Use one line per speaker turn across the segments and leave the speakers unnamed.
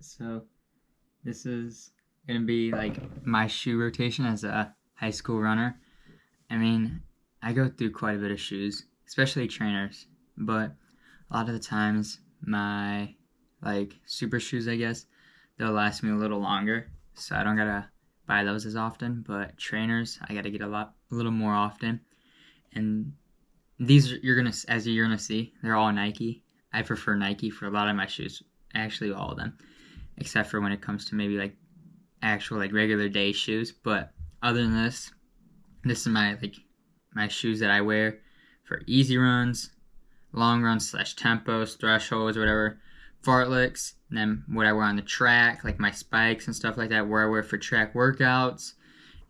So this is gonna be like my shoe rotation as a high school runner. I mean, I go through quite a bit of shoes, especially trainers, but a lot of the times my like super shoes, I guess, they'll last me a little longer, so I don't gotta buy those as often. But trainers, I gotta get a little more often. And these as you're gonna see, they're all Nike. I prefer Nike for a lot of my shoes, actually all of them, except for when it comes to maybe like actual like regular day shoes. But other than this is my shoes that I wear for easy runs, long runs slash tempos, thresholds, whatever, fartleks, and then what I wear on the track, like my spikes and stuff like that, where I wear for track workouts.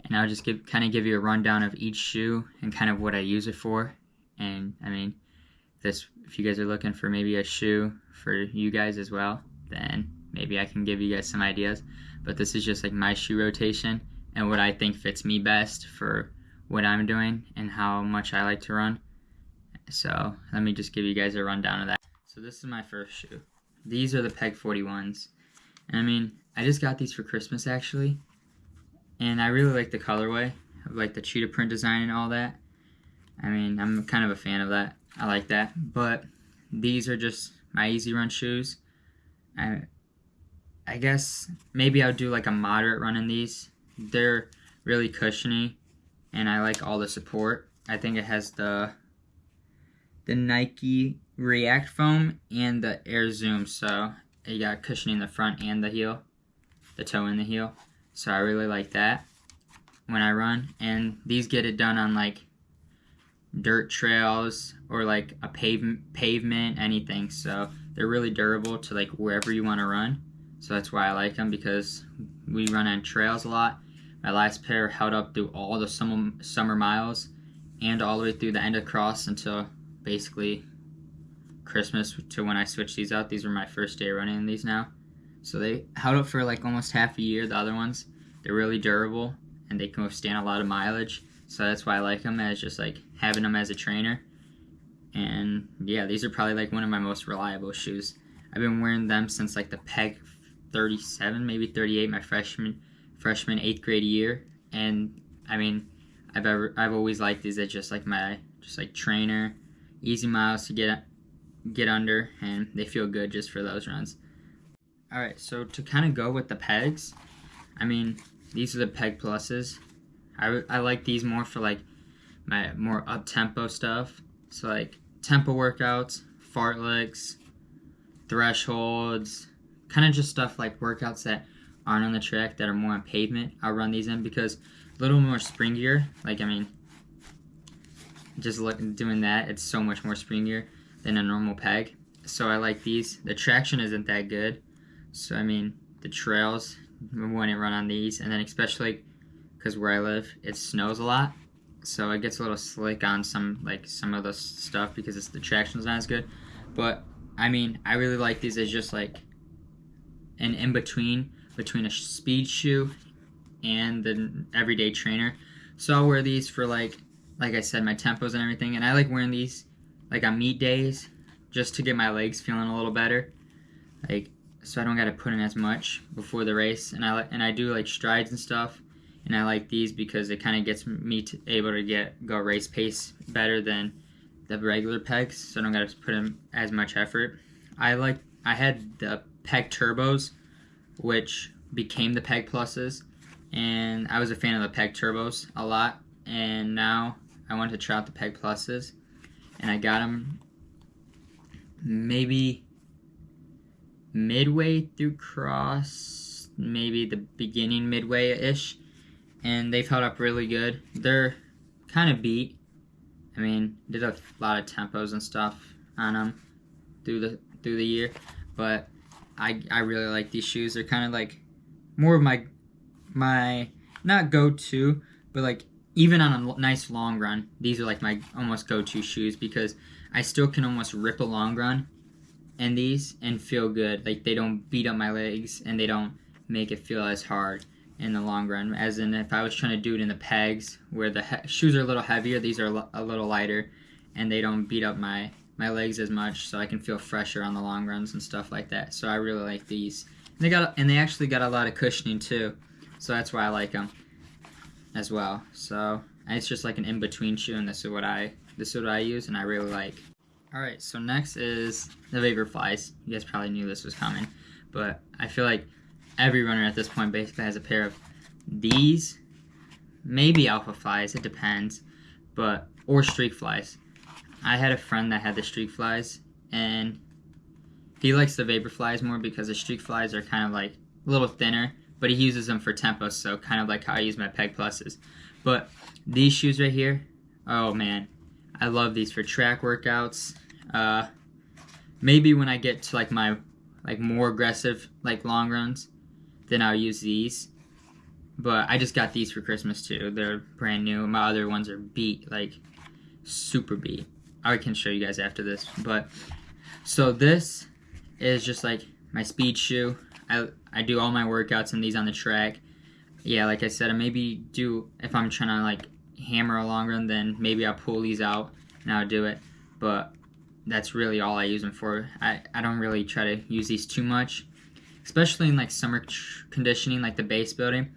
And I'll just give you a rundown of each shoe and kind of what I use it for. And I mean, if you guys are looking for maybe a shoe for you guys as well, then maybe I can give you guys some ideas. But this is just like my shoe rotation and what I think fits me best for what I'm doing and how much I like to run. So let me just give you guys a rundown of that. So this is my first shoe. These are the Peg 41s. And I mean, I just got these for Christmas actually. And I really like the colorway of like the cheetah print design and all that. I mean, I'm kind of a fan of that. I like that. But these are just my easy run shoes. I guess maybe I'll do like a moderate run in these. They're really cushiony and I like all the support. I think it has the Nike React foam and the Air Zoom, so you got cushioning in the front and the heel, the toe and the heel. So I really like that when I run. And these get it done on like dirt trails or like a pavement, anything. So they're really durable to like wherever you want to run. So that's why I like them, because we run on trails a lot. My last pair held up through all the summer miles and all the way through the end of cross until basically Christmas, to when I switched these out. These were my first day running in these now. So they held up for like almost half a year. The other ones, they're really durable and they can withstand a lot of mileage. So that's why I like them, as just like having them as a trainer. And yeah, these are probably like one of my most reliable shoes. I've been wearing them since like the Peg 37, maybe 38, my freshman 8th grade year. And I mean, I've always liked these as just like my trainer, easy miles to get under, and they feel good just for those runs. All right, so to kind of go with the pegs, I mean, these are the Peg Pluses. I like these more for like my more up-tempo stuff. So like tempo workouts, fartleks, thresholds, kind of just stuff like workouts that aren't on the track that are more on pavement. I'll run these in because a little more springier. Like, I mean, just doing that, it's so much more springier than a normal peg. So I like these. The traction isn't that good. So I mean, the trails, we wouldn't run on these. And then especially because where I live, it snows a lot. So it gets a little slick on some of the stuff because the traction's not as good. But I mean, I really like these as just like an in-between between a speed shoe and the everyday trainer. So I'll wear these for like I said, my tempos and everything. And I like wearing these like on meet days just to get my legs feeling a little better. Like, so I don't gotta put in as much before the race. And I do like strides and stuff. And I like these because it kind of gets me able to go race pace better than the regular pegs. So I don't gotta put in as much effort. I had the Peg Turbos, which became the Peg Pluses, and I was a fan of the Peg Turbos a lot, and now I want to try out the Peg Pluses, and I got them maybe midway through cross, maybe the beginning midway-ish, and they've held up really good. They're kind of beat. I mean, did a lot of tempos and stuff on them through the year, but I really like these shoes. They're kind of like more of my not go-to, but like even on a nice long run, these are like my almost go-to shoes because I still can almost rip a long run in these and feel good. Like, they don't beat up my legs and they don't make it feel as hard in the long run. As in, if I was trying to do it in the pegs where the shoes are a little heavier, these are a little lighter and they don't beat up my legs as much, so I can feel fresher on the long runs and stuff like that. So I really like these They actually got a lot of cushioning too, so that's why I like them as well. So it's just like an in-between shoe, and this is what I use, and I really like. All right, so next is the Vaporflies. You guys probably knew this was coming, but I feel like every runner at this point basically has a pair of these, maybe Alpha Flies, it depends, or Streak Flies. I had a friend that had the Streak Flies, and he likes the Vaporflies more because the Streak Flies are kind of like a little thinner, but he uses them for tempo, so kind of like how I use my Peg Pluses. But these shoes right here, oh man, I love these for track workouts. Maybe when I get to like my more aggressive long runs, then I'll use these. But I just got these for Christmas too. They're brand new. My other ones are beat, like super beat. I can show you guys after this. But so this is just like my speed shoe. I do all my workouts in these on the track. Yeah, like I said, I maybe do, if I'm trying to like hammer a long run, then maybe I'll pull these out and I'll do it. But that's really all I use them for. I don't really try to use these too much, especially in like summer conditioning, like the base building,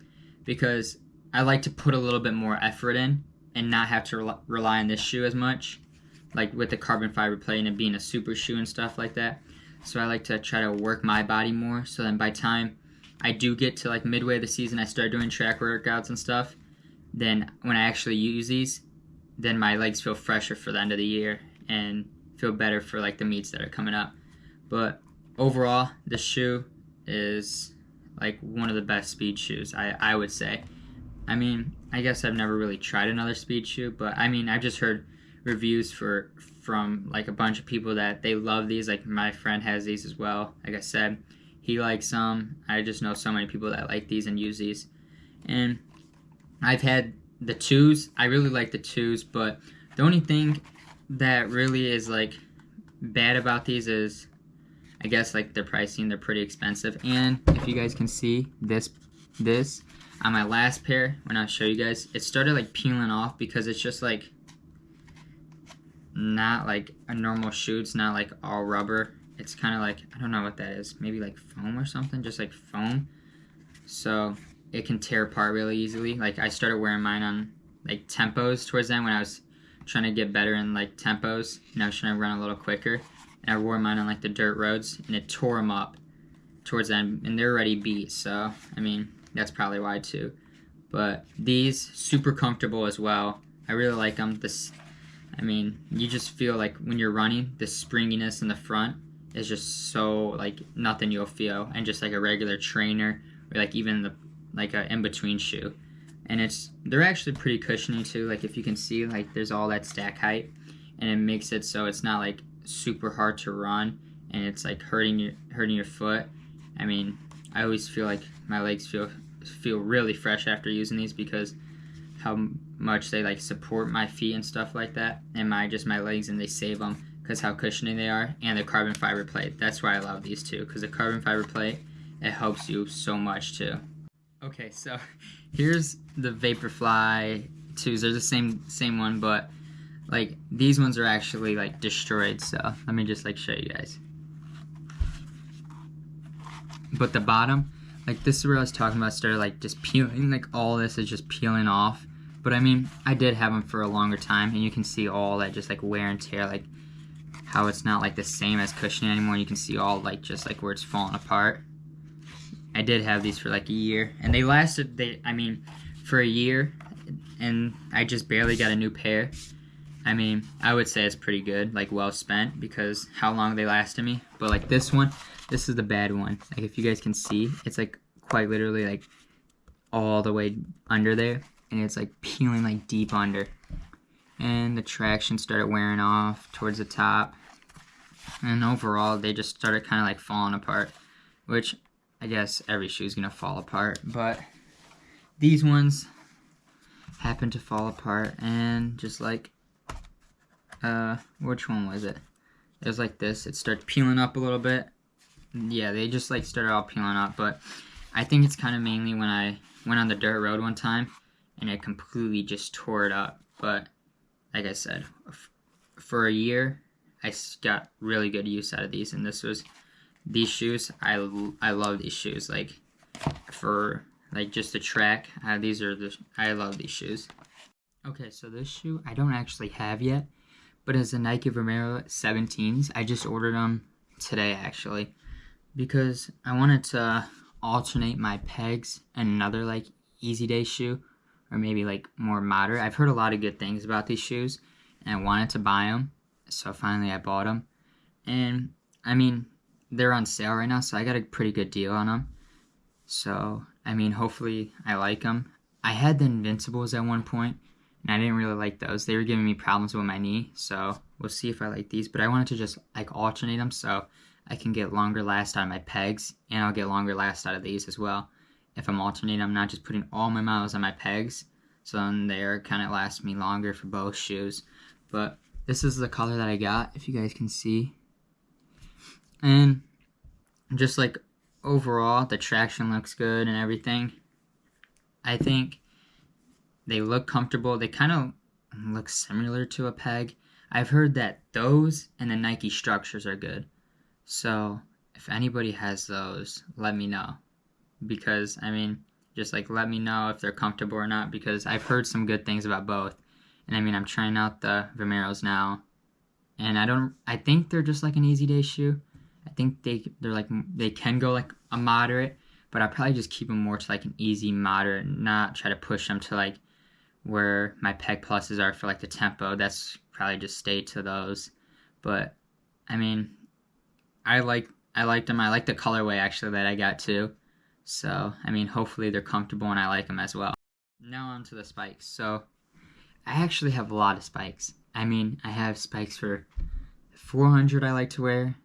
because I like to put a little bit more effort in and not have to rely on this shoe as much, like with the carbon fiber plate and it being a super shoe and stuff like that. So I like to try to work my body more, so then by time I do get to like midway of the season, I start doing track workouts and stuff, then when I actually use these, then my legs feel fresher for the end of the year and feel better for like the meets that are coming up. But overall, this shoe is like one of the best speed shoes, I would say. I mean, I guess I've never really tried another speed shoe, but I mean, I've just heard reviews from like a bunch of people that they love these. Like my friend has these as well. Like I said, he likes them. I just know so many people that like these and use these. And I've had the twos. I really like the twos, but the only thing that really is like bad about these is, I guess, like their pricing. They're pretty expensive. And if you guys can see this on my last pair, when I show you guys, it started like peeling off because it's just like not like a normal shoe. It's not like all rubber. It's kind of like, I don't know what that is, maybe like foam or something, just like foam. So it can tear apart really easily. Like I started wearing mine on like tempos towards then when I was trying to get better in like tempos, and I was trying to run a little quicker, and I wore mine on like the dirt roads, and it tore them up towards then, and they're already beat. So I mean, that's probably why too. But these, super comfortable as well. I really like them. I mean, you just feel like when you're running, the springiness in the front is just so like nothing you'll feel, and just like a regular trainer or like even like a in-between shoe. And they're actually pretty cushiony too. Like if you can see, like there's all that stack height, and it makes it so it's not like super hard to run, and it's like hurting your foot. I mean, I always feel like my legs feel really fresh after using these because how much they like support my feet and stuff like that, and my legs, and they save them because how cushiony they are, and the carbon fiber plate. That's why I love these too, because the carbon fiber plate, it helps you so much too. Okay, so here's the Vaporfly 2s. They're the same one, but like these ones are actually like destroyed, so let me just like show you guys. But the bottom, like this is where I was talking about, started like just peeling, like all this is just peeling off. But I mean, I did have them for a longer time, and you can see all that just like wear and tear, like how it's not like the same as cushioning anymore. You can see all like just like where it's falling apart. I did have these for like a year, and they lasted, I mean, for a year, and I just barely got a new pair. I mean, I would say it's pretty good, like well spent, because how long they lasted me. But like this one, this is the bad one. Like if you guys can see, it's like quite literally like all the way under there, and it's like peeling like deep under. And the traction started wearing off towards the top, and overall they just started kind of like falling apart, which I guess every shoe is gonna fall apart, but these ones happen to fall apart, and just like which one was it? It was like this. It started peeling up a little bit. Yeah, they just like started all peeling up, but I think it's kind of mainly when I went on the dirt road one time and it completely just tore it up. But like I said, for a year I got really good use out of these, and this was these shoes, I love these shoes. Like for like just the track, I love these shoes. Okay, so this shoe I don't actually have yet, but it's a Nike Vomero 17s. I just ordered them today actually because I wanted to alternate my pegs and another like easy day shoe, or maybe like more moderate. I've heard a lot of good things about these shoes and I wanted to buy them, so finally I bought them. And I mean, they're on sale right now, so I got a pretty good deal on them. So I mean, hopefully I like them. I had the Invincibles at one point and I didn't really like those. They were giving me problems with my knee, so we'll see if I like these. But I wanted to just like alternate them so I can get longer last out of my pegs, and I'll get longer last out of these as well. If I'm alternating, I'm not just putting all my miles on my pegs, so then they're kind of last me longer for both shoes. But this is the color that I got, if you guys can see. And just like overall, the traction looks good and everything. I think they look comfortable. They kind of look similar to a peg. I've heard that those and the Nike Structures are good. So if anybody has those, let me know. Because, I mean, just like let me know if they're comfortable or not, because I've heard some good things about both. And I mean, I'm trying out the Vomeros now. And I think they're just like an easy day shoe. I think they're like, they can go like a moderate, but I'll probably just keep them more to like an easy moderate, not try to push them to like where my peg pluses are for like the tempo. That's probably just stay to those. But I mean, I liked them. I like the colorway actually that I got too. So I mean, hopefully they're comfortable and I like them as well. Now on to the spikes. So I actually have a lot of spikes. I mean, I have spikes for 400 I like to wear.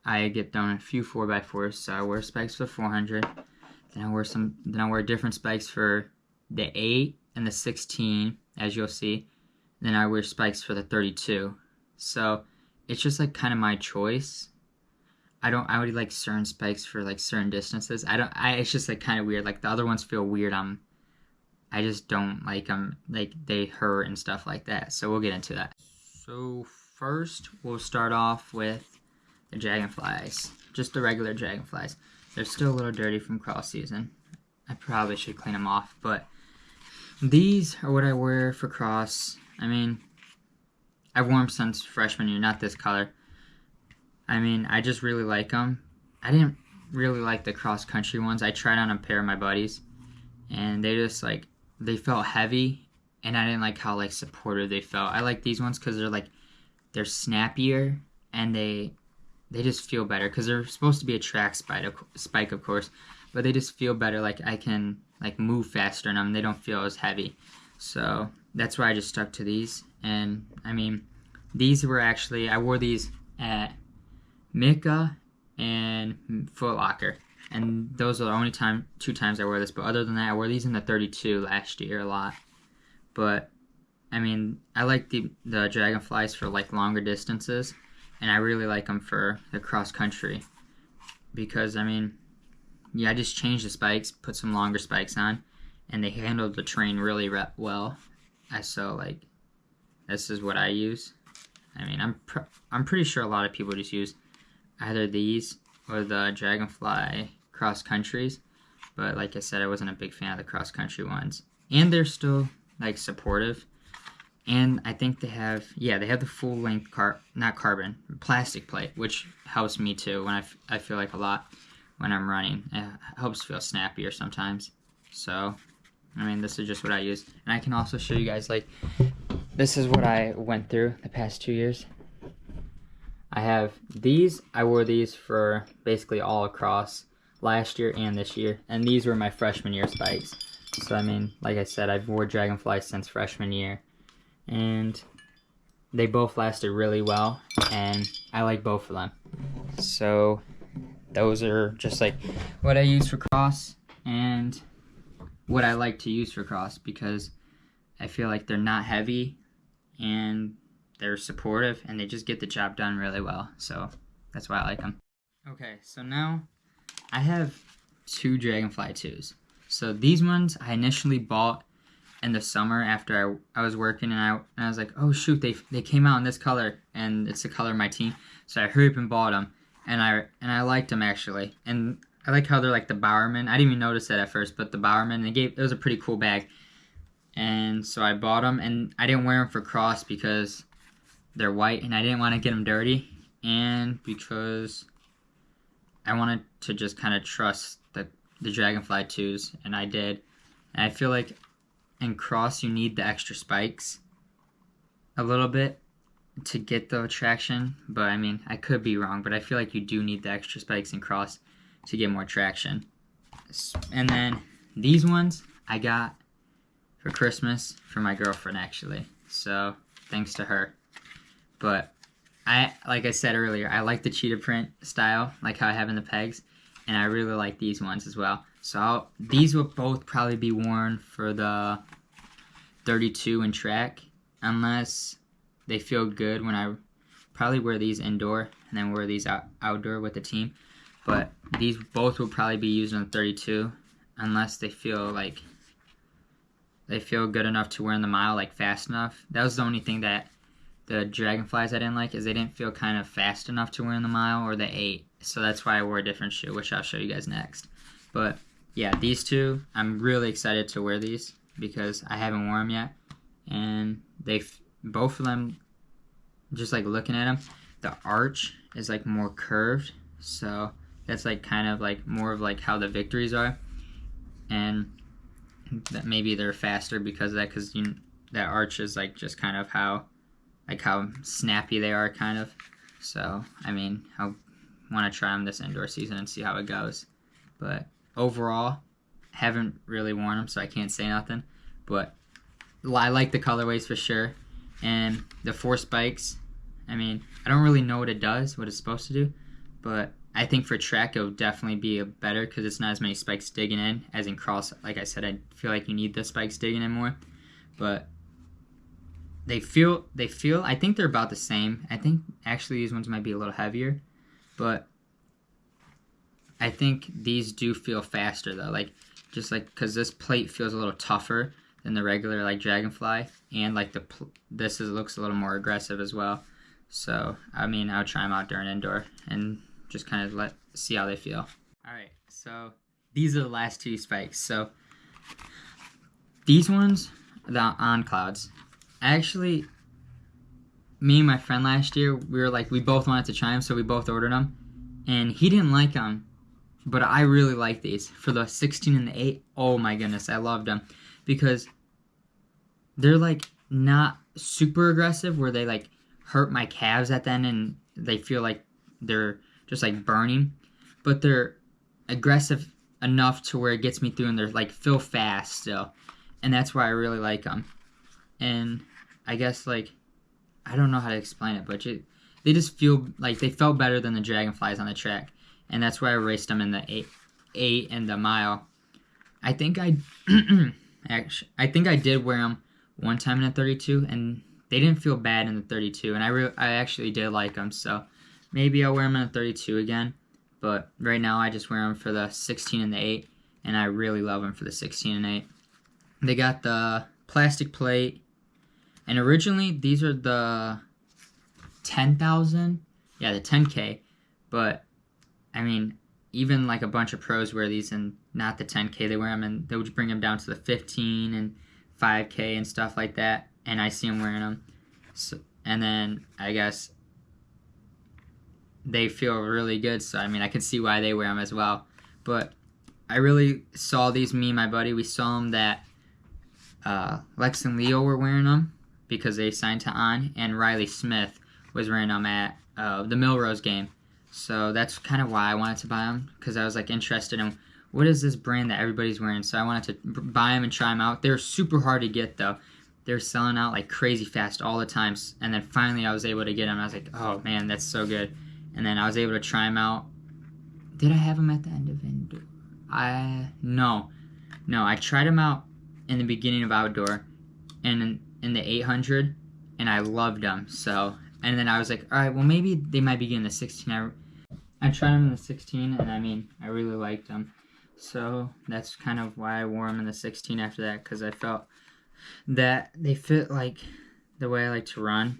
I get down a few 4x4s, so I wear spikes for 400. Then I wear different spikes for the 8 and the 16, as you'll see. Then I wear spikes for the 32. So it's just like kind of my choice. I would like certain spikes for like certain distances. It's just like kind of weird. Like the other ones feel weird. I just don't like them. Like they hurt and stuff like that. So we'll get into that. So first we'll start off with the Dragonflies. Just the regular Dragonflies. They're still a little dirty from cross season. I probably should clean them off, but these are what I wear for cross. I mean, I've worn them since freshman year, not this color. I mean, I just really like them. I didn't really like the cross country ones. I tried on a pair of my buddies, and they just like, they felt heavy, and I didn't like how like supportive they felt. I like these ones because they're snappier, and they just feel better because they're supposed to be a track spike, of course, but they just feel better. Like I can like move faster in them. They don't feel as heavy. So that's why I just stuck to these. And I mean, these were actually, I wore these at Mika and Foot Locker. And those are the only two times I wore this. But other than that, I wore these in the 32 last year a lot. But I mean, I like the Dragonflies for like longer distances. And I really like them for the cross country because, I mean, yeah, I just changed the spikes, put some longer spikes on, and they handled the terrain really well. So, like, this is what I use. I mean, I'm pretty sure a lot of people just use either these or the Dragonfly cross countries. But like I said, I wasn't a big fan of the cross country ones. And they're still, like, supportive. And I think they have the full length plastic plate, which helps me too when I feel like a lot when I'm running. It helps feel snappier sometimes. So, I mean, this is just what I use. And I can also show you guys, like, this is what I went through the past 2 years. I have these. I wore these for basically all across last year and this year. And these were my freshman year spikes. So, I mean, like I said, I've worn Dragonfly since freshman year. And they both lasted really well, and I like both of them. So those are just like what I use for cross and what I like to use for cross because I feel like they're not heavy and they're supportive and they just get the job done really well. So that's why I like them. Okay, so now I have two Dragonfly 2s. So these ones I initially bought in the summer after I was working, and I was like, oh shoot, they came out in this color and it's the color of my team, so I hurried up and bought them, I liked them actually, and I like how they're like the Bowerman. I didn't even notice that at first, but the Bowerman, it was a pretty cool bag, and so I bought them, and I didn't wear them for cross because they're white, and I didn't want to get them dirty, and because I wanted to just kind of trust the Dragonfly 2s, and I did. And I feel like in cross you need the extra spikes a little bit to get the traction, but I mean, I could be wrong, but I feel like you do need the extra spikes in cross to get more traction. And then these ones I got for Christmas for my girlfriend actually, so thanks to her. But like I said earlier, I like the cheetah print style, like how I have in the pegs, and I really like these ones as well. So these will both probably be worn for the 32 and track, unless they feel good when I probably wear these indoor and then wear these outdoor with the team. But these both will probably be used on the 32 unless they feel good enough to wear in the mile, like fast enough. That was the only thing that the Dragonflies I didn't like, is they didn't feel kind of fast enough to wear in the mile or the 8. So that's why I wore a different shoe, which I'll show you guys next. But yeah, these two, I'm really excited to wear these because I haven't worn them yet. And both of them, just like looking at them, the arch is like more curved. So that's like kind of like more of like how the Victories are. And that maybe they're faster because of that, because that arch is like just kind of how snappy they are, kind of. So I mean, I want to try them this indoor season and see how it goes. But overall, haven't really worn them, so I can't say nothing. But I like the colorways for sure, and the 4 spikes. I mean, I don't really know what it's supposed to do, but I think for track it would definitely be better because it's not as many spikes digging in as in cross. Like I said, I feel like you need the spikes digging in more, but they feel. I think they're about the same. I think actually these ones might be a little heavier, but I think these do feel faster though. Like just like because this plate feels a little tougher than the regular like Dragonfly, and like looks a little more aggressive as well. So I mean, I'll try them out during indoor and just kind of see how they feel. All right, so these are the last 2 spikes. So these ones, the On Clouds. Actually, me and my friend last year, we both wanted to try them, so we both ordered them, and he didn't like them, but I really like these for the 16 and the 8. Oh my goodness, I loved them because they're like not super aggressive where they like hurt my calves at the end and they feel like they're just like burning, but they're aggressive enough to where it gets me through, and they're like feel fast still, and that's why I really like them. And I guess like I don't know how to explain it, but they just feel like they felt better than the Dragonflies on the track, and that's why I raced them in the 8 and the mile. I think I did wear them one time in the 32, and they didn't feel bad in the 32, and I actually did like them, so maybe I'll wear them in the 32 again. But right now I just wear them for the 16 and the 8, and I really love them for the 16 and 8. They got the plastic plate, and originally these are the 10,000, yeah, the 10K, but I mean, even like a bunch of pros wear these and not the 10K. They wear them and they would bring them down to the 15 and 5K and stuff like that, and I see them wearing them. So, and then I guess they feel really good, so I mean, I can see why they wear them as well. But I really saw these, me and my buddy, we saw them that Lex and Leo were wearing them because they signed to On, and Riley Smith was wearing them at the Millrose game. So that's kind of why I wanted to buy them, because I was like interested in what is this brand that everybody's wearing. So I wanted to buy them and try them out. They're super hard to get though. They're selling out like crazy fast all the time. And then finally I was able to get them. I was like, oh man, that's so good. And then I was able to try them out. Did I have them at the end of indoor? No, I tried them out in the beginning of outdoor and in the 800, and I loved them. So, and then I was like, all right, well maybe they might be getting the 16. I tried them in the 16, and I mean, I really liked them. So that's kind of why I wore them in the 16 after that, because I felt that they fit like the way I like to run,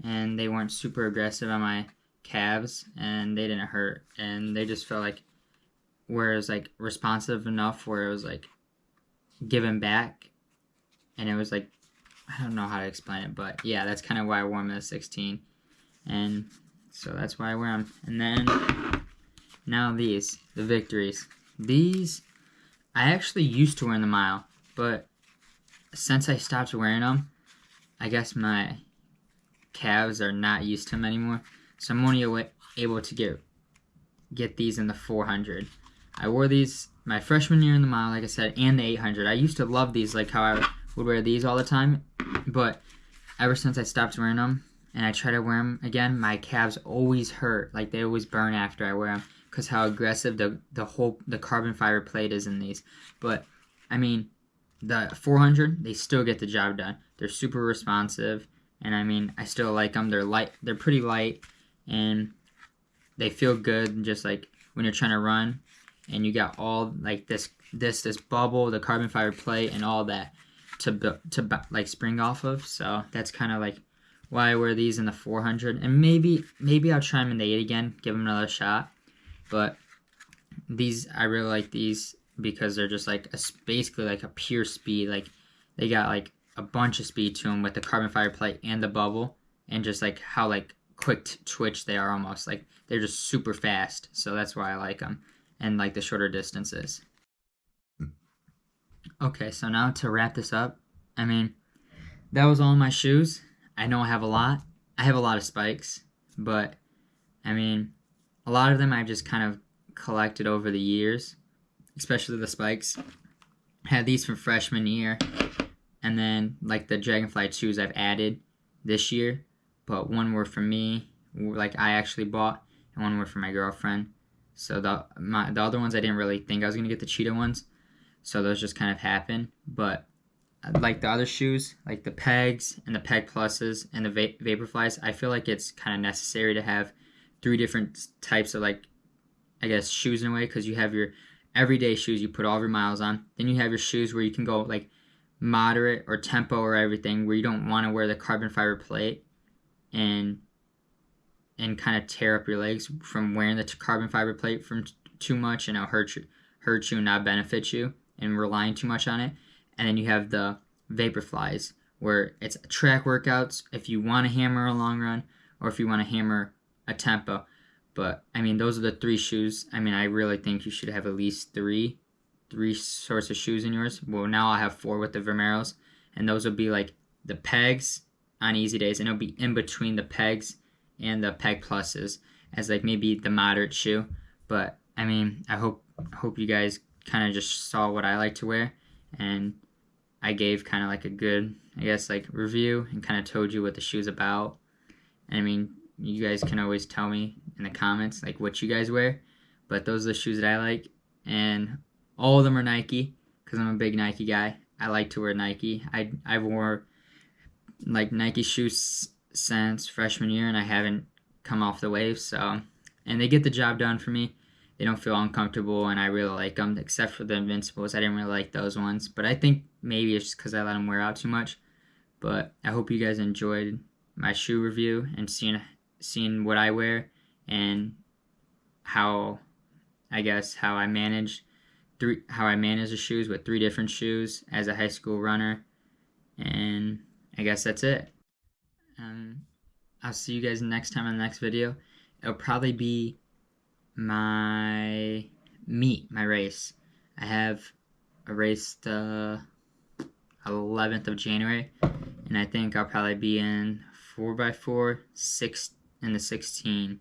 and they weren't super aggressive on my calves, and they didn't hurt, and they just felt like where it was like responsive enough where it was like giving back, and it was like, I don't know how to explain it, but yeah, that's kind of why I wore them at 16, and so that's why I wear them. And then now the Victories. These I actually used to wear in the mile, but since I stopped wearing them, I guess my calves are not used to them anymore, so I'm only able to get these in the 400. I wore these my freshman year in the mile, like I said, and the 800. I used to love these, like how I would wear these all the time, but ever since I stopped wearing them and I try to wear them again, my calves always hurt. Like they always burn after I wear them because how aggressive the carbon fiber plate is in these. But I mean, the 400, they still get the job done. They're super responsive, and I mean, I still like them. They're light. They're pretty light, and they feel good. Just like when you're trying to run, and you got all like this bubble, the carbon fiber plate, and all that to like spring off of. So that's kind of like why I wear these in the 400, and maybe I'll try them in the 8 again, give them another shot. But these, I really like these because they're just like basically like a pure speed. Like they got like a bunch of speed to them with the carbon fiber plate and the bubble, and just like how like quick twitch they are almost. Like they're just super fast. So that's why I like them, and like the shorter distances. Okay, so now to wrap this up, I mean, that was all my shoes. I know I have a lot. I have a lot of spikes, but I mean, a lot of them I've just kind of collected over the years, especially the spikes. I had these from freshman year, and then like the Dragonfly shoes I've added this year, but one were for me, like I actually bought, and one were for my girlfriend. So the other ones I didn't really think I was gonna get the cheetah ones, so those just kind of happened. But like the other shoes, like the Pegs and the Peg Pluses and the Vaporflies, I feel like it's kind of necessary to have 3 different types of, like, I guess, shoes in a way, because you have your everyday shoes you put all of your miles on. Then you have your shoes where you can go like moderate or tempo or everything, where you don't want to wear the carbon fiber plate and kind of tear up your legs from wearing the carbon fiber plate from too much, and it'll hurt you and not benefit you, and relying too much on it. And then you have the Vaporflies, where it's track workouts if you want to hammer a long run or if you want to hammer a tempo. But I mean, those are the 3 shoes. I mean, I really think you should have at least three sorts of shoes in yours. Well, now I'll have 4 with the Vomeros, and those will be like the Pegs on easy days, and it'll be in between the Pegs and the Peg Pluses as like maybe the moderate shoe. But I mean, I hope you guys kind of just saw what I like to wear, and I gave kind of like a good, I guess, like review, and kind of told you what the shoe's about. And I mean, you guys can always tell me in the comments like what you guys wear, but those are the shoes that I like, and all of them are Nike because I'm a big Nike guy. I like to wear Nike. I've wore like Nike shoes since freshman year, and I haven't come off the wave. So, and they get the job done for me. They don't feel uncomfortable, and I really like them, except for the Invincibles. I didn't really like those ones, but I think maybe it's just because I let them wear out too much. But I hope you guys enjoyed my shoe review and seeing what I wear, and how I manage the shoes with 3 different shoes as a high school runner. And I guess that's it. I'll see you guys next time on the next video. It'll probably be my race. I have a race the 11th of January, and I think I'll probably be in 4x4, 6 in the 16.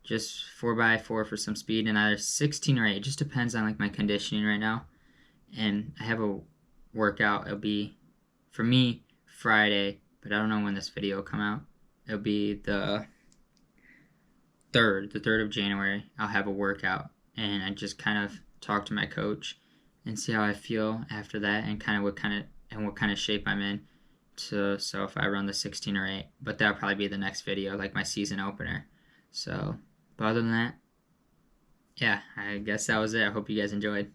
Just 4x4 for some speed, and either 16 or 8. It just depends on like my conditioning right now. And I have a workout. It'll be, for me, Friday, but I don't know when this video will come out. It'll be the 3rd of January. I'll have a workout, and I just kind of talk to my coach and see how I feel after that, and kind of what kind of shape I'm in. So if I run the 16 or 8, but that'll probably be the next video, like my season opener. So, but other than that, yeah, I guess that was it. I hope you guys enjoyed.